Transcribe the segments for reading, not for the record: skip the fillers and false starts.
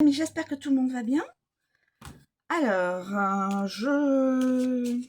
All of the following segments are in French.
J'espère que tout le monde va bien. Alors, je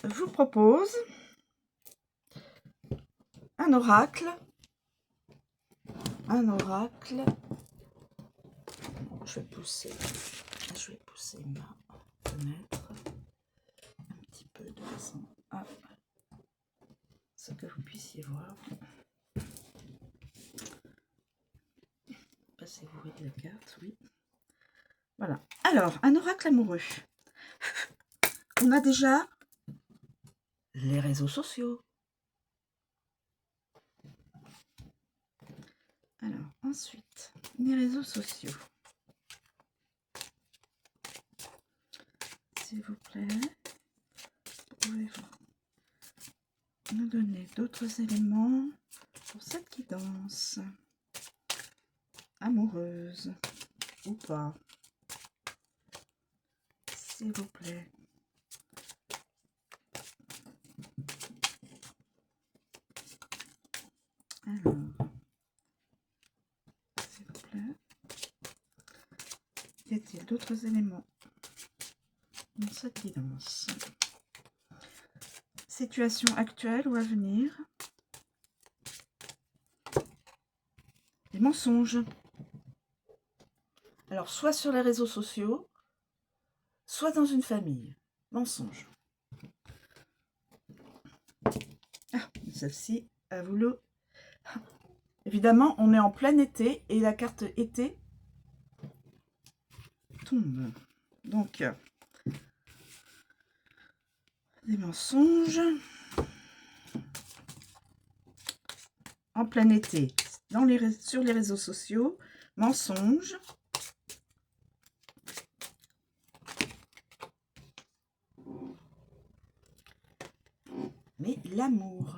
vous propose un oracle. Je vais pousser ma fenêtre un petit peu de façon à ce que vous puissiez voir. Passez-vous voyez la carte, oui. Voilà. Alors, un oracle amoureux. On a déjà les réseaux sociaux. Alors, ensuite, les réseaux sociaux. S'il vous plaît, pouvez-vous nous donner d'autres éléments pour cette guidance amoureuse ou pas, s'il vous plaît. Alors, s'il vous plaît, y a-t-il d'autres éléments dans cette guidance? Situation actuelle ou à venir? Des mensonges. Alors, soit sur les réseaux sociaux, soit dans une famille. Mensonges. Ah, celle-ci a voulu... Évidemment, on est en plein été et la carte été tombe. Donc, des mensonges. En plein été, sur les réseaux sociaux, mensonges. Mais l'amour.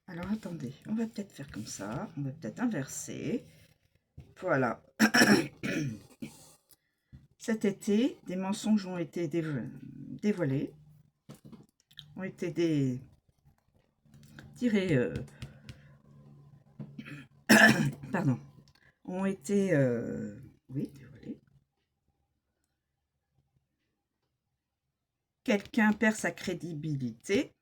Alors attendez, on va peut-être faire comme ça, on va peut-être inverser. Voilà. Cet été, des mensonges ont été dévoilés, ont été tirés, pardon, ont été, oui, dévoilés. Quelqu'un perd sa crédibilité,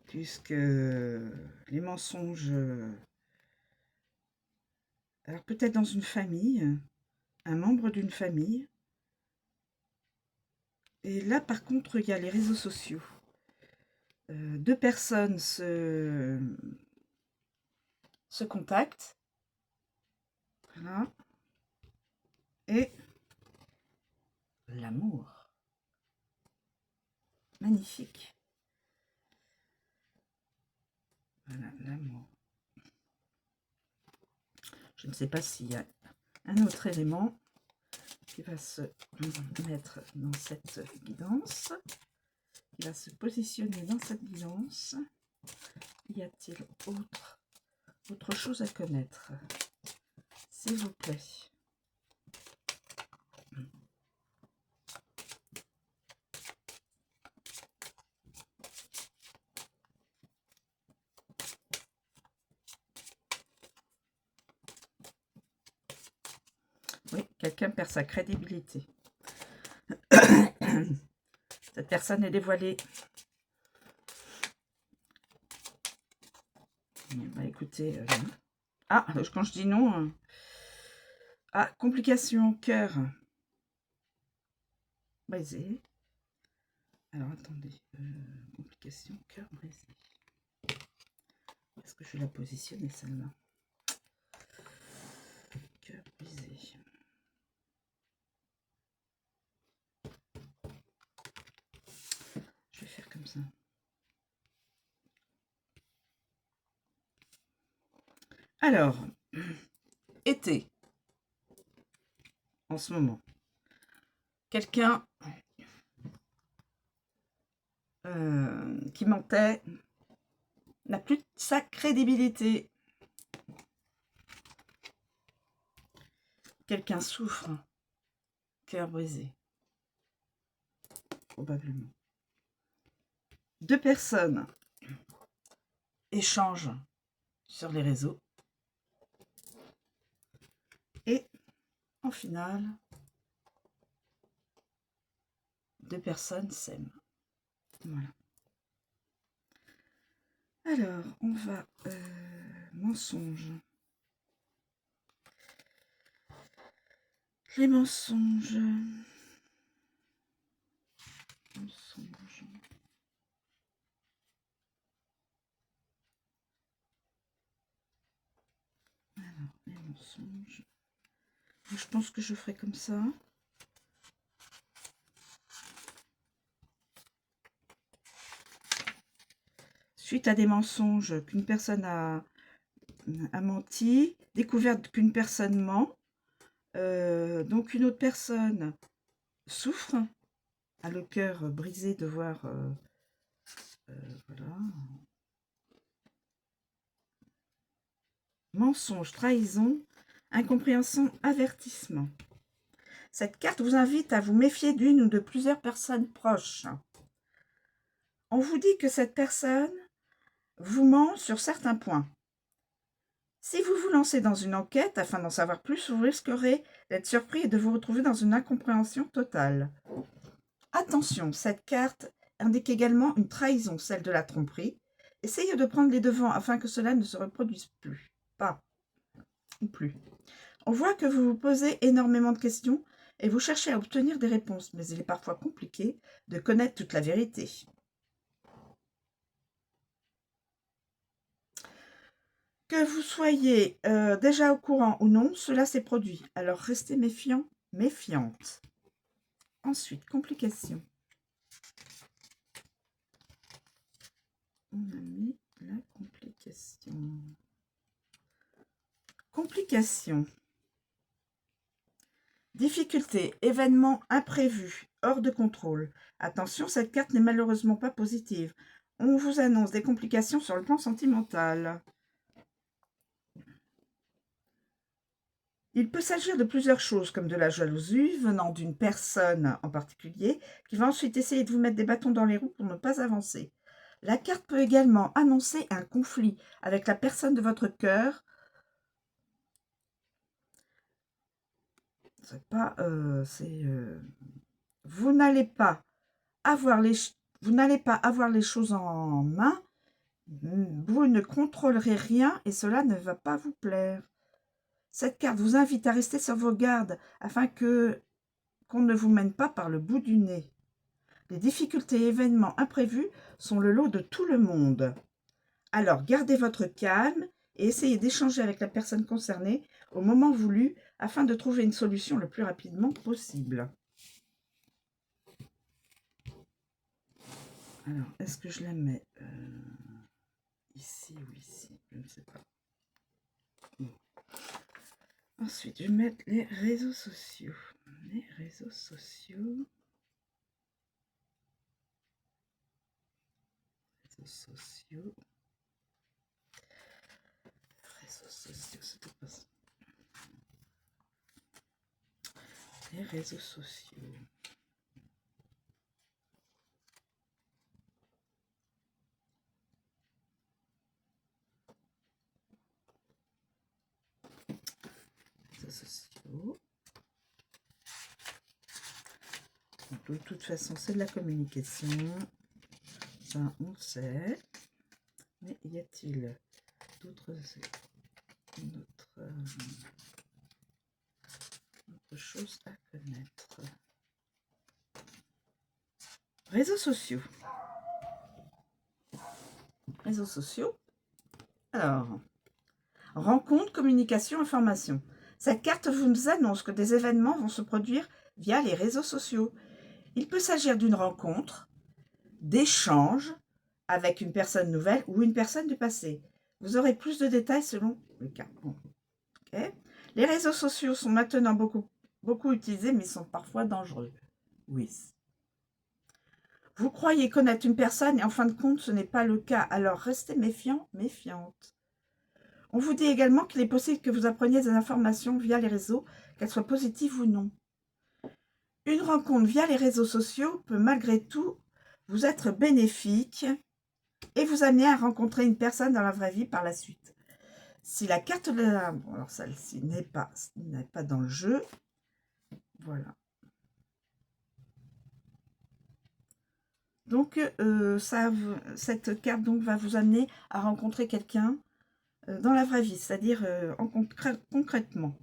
puisque les mensonges, alors peut-être dans une famille, un membre d'une famille, et là par contre il y a les réseaux sociaux. Deux personnes se contactent, voilà, et l'amour, magnifique, voilà, l'amour. Je ne sais pas s'il y a un autre élément qui va se mettre dans cette guidance, qui va se positionner dans cette guidance. Y a-t-il autre chose à connaître, s'il vous plaît? Oui, quelqu'un perd sa crédibilité. Cette personne est dévoilée. Bah écoutez, ah, quand je dis non, ah, complication, cœur brisé. Alors attendez, complication, cœur brisé. Est-ce que je vais la positionner celle-là? Cœur brisé. Je vais faire comme ça. Alors, été, en ce moment. Quelqu'un qui mentait n'a plus sa crédibilité. Quelqu'un souffre, cœur brisé, probablement. Deux personnes échangent sur les réseaux. en finale, 2 personnes s'aiment. Voilà. Alors, on va... mensonges. Les mensonges. Mensonges. Alors, les mensonges. Je pense que je ferai comme ça. Suite à des mensonges qu'une personne a menti, découverte qu'une personne ment, donc une autre personne souffre, a le cœur brisé de voir, voilà. Mensonge, trahison, incompréhension, avertissement. Cette carte vous invite à vous méfier d'une ou de plusieurs personnes proches. On vous dit que cette personne vous ment sur certains points. Si vous vous lancez dans une enquête afin d'en savoir plus, vous risquerez d'être surpris et de vous retrouver dans une incompréhension totale. Attention, cette carte indique également une trahison, celle de la tromperie. Essayez de prendre les devants afin que cela ne se reproduise plus. Pas. Ou plus. On voit que vous vous posez énormément de questions et vous cherchez à obtenir des réponses, mais il est parfois compliqué de connaître toute la vérité. Que vous soyez déjà au courant ou non, cela s'est produit. Alors restez méfiant, méfiante. Ensuite, complications. On a mis la complication. Complications. Difficulté, événement imprévu, hors de contrôle. Attention, cette carte n'est malheureusement pas positive. On vous annonce des complications sur le plan sentimental. Il peut s'agir de plusieurs choses, comme de la jalousie venant d'une personne en particulier, qui va ensuite essayer de vous mettre des bâtons dans les roues pour ne pas avancer. La carte peut également annoncer un conflit avec la personne de votre cœur. Vous n'allez pas avoir les choses en main, vous ne contrôlerez rien et cela ne va pas vous plaire. Cette carte vous invite à rester sur vos gardes afin qu'on ne vous mène pas par le bout du nez. Les difficultés et événements imprévus sont le lot de tout le monde. Alors, gardez votre calme et essayez d'échanger avec la personne concernée au moment voulu afin de trouver une solution le plus rapidement possible. Alors, est-ce que je la mets ici ou ici? Je ne sais pas. Bon. Ensuite, je vais mettre les réseaux sociaux. Les réseaux sociaux. Réseaux sociaux. Réseaux sociaux, c'était pas ça. Les réseaux sociaux. Sociaux. Donc, de toute façon, c'est de la communication. Ça, on le sait. Mais y a-t-il d'autres choses à connaître? Réseaux sociaux. Réseaux sociaux. Alors, rencontre, communication, information. Cette carte vous annonce que des événements vont se produire via les réseaux sociaux. Il peut s'agir d'une rencontre, d'échanges avec une personne nouvelle ou une personne du passé. Vous aurez plus de détails selon le cas. Bon. Okay. Les réseaux sociaux sont maintenant beaucoup utilisés, mais sont parfois dangereux. Oui. Vous croyez connaître une personne et en fin de compte, ce n'est pas le cas. Alors, restez méfiant, méfiante. On vous dit également qu'il est possible que vous appreniez des informations via les réseaux, qu'elles soient positives ou non. Une rencontre via les réseaux sociaux peut malgré tout vous être bénéfique et vous amener à rencontrer une personne dans la vraie vie par la suite. Si la carte de la... Bon, alors celle-ci n'est pas dans le jeu. Voilà. Donc, cette carte donc, va vous amener à rencontrer quelqu'un dans la vraie vie, c'est-à-dire concrètement.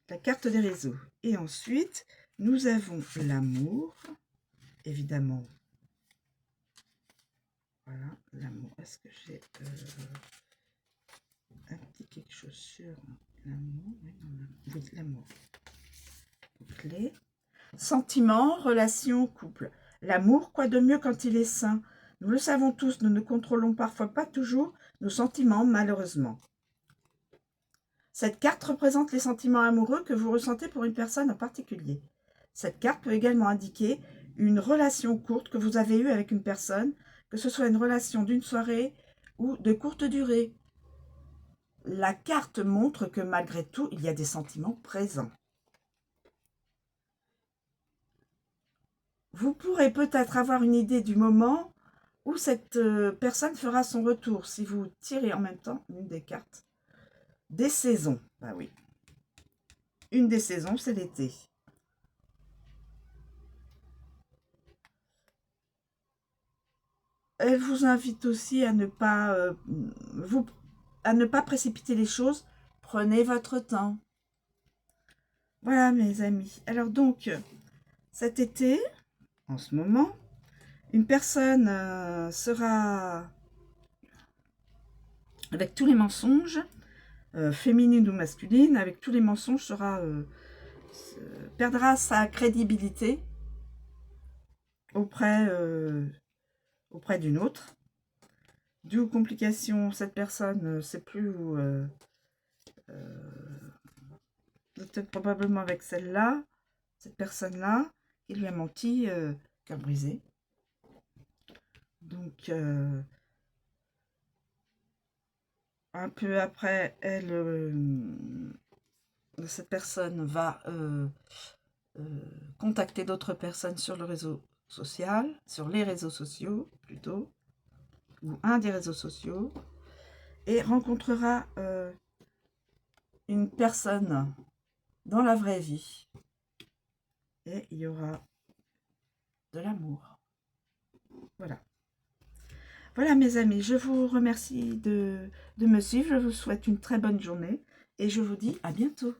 La carte des réseaux. Et ensuite, nous avons l'amour, évidemment. Voilà, l'amour. Est-ce que j'ai un petit quelque chose sur l'amour? Oui, l'amour. Clé. Sentiments, relations, couple. L'amour, quoi de mieux quand il est sain? Nous le savons tous, nous ne contrôlons parfois pas toujours nos sentiments, malheureusement. Cette carte représente les sentiments amoureux que vous ressentez pour une personne en particulier. Cette carte peut également indiquer une relation courte que vous avez eue avec une personne, que ce soit une relation d'une soirée ou de courte durée. La carte montre que malgré tout, il y a des sentiments présents. Vous pourrez peut-être avoir une idée du moment où cette personne fera son retour si vous tirez en même temps une des cartes. Des saisons, bah oui. Une des saisons, c'est l'été. Elle vous invite aussi à ne pas précipiter les choses. Prenez votre temps. Voilà mes amis. Alors donc, cet été, en ce moment, une personne sera avec tous les mensonges, féminine ou masculine, avec tous les mensonges perdra sa crédibilité auprès d'une autre. Dû aux complications, cette personne ne sait plus où... peut-être probablement avec celle-là, cette personne-là, qui lui a menti, cœur brisé. Donc, un peu après, cette personne va contacter d'autres personnes sur le réseau social, sur les réseaux sociaux plutôt, ou un des réseaux sociaux, et rencontrera une personne dans la vraie vie. Et il y aura de l'amour. Voilà. Voilà mes amis, je vous remercie de me suivre, je vous souhaite une très bonne journée et je vous dis à bientôt.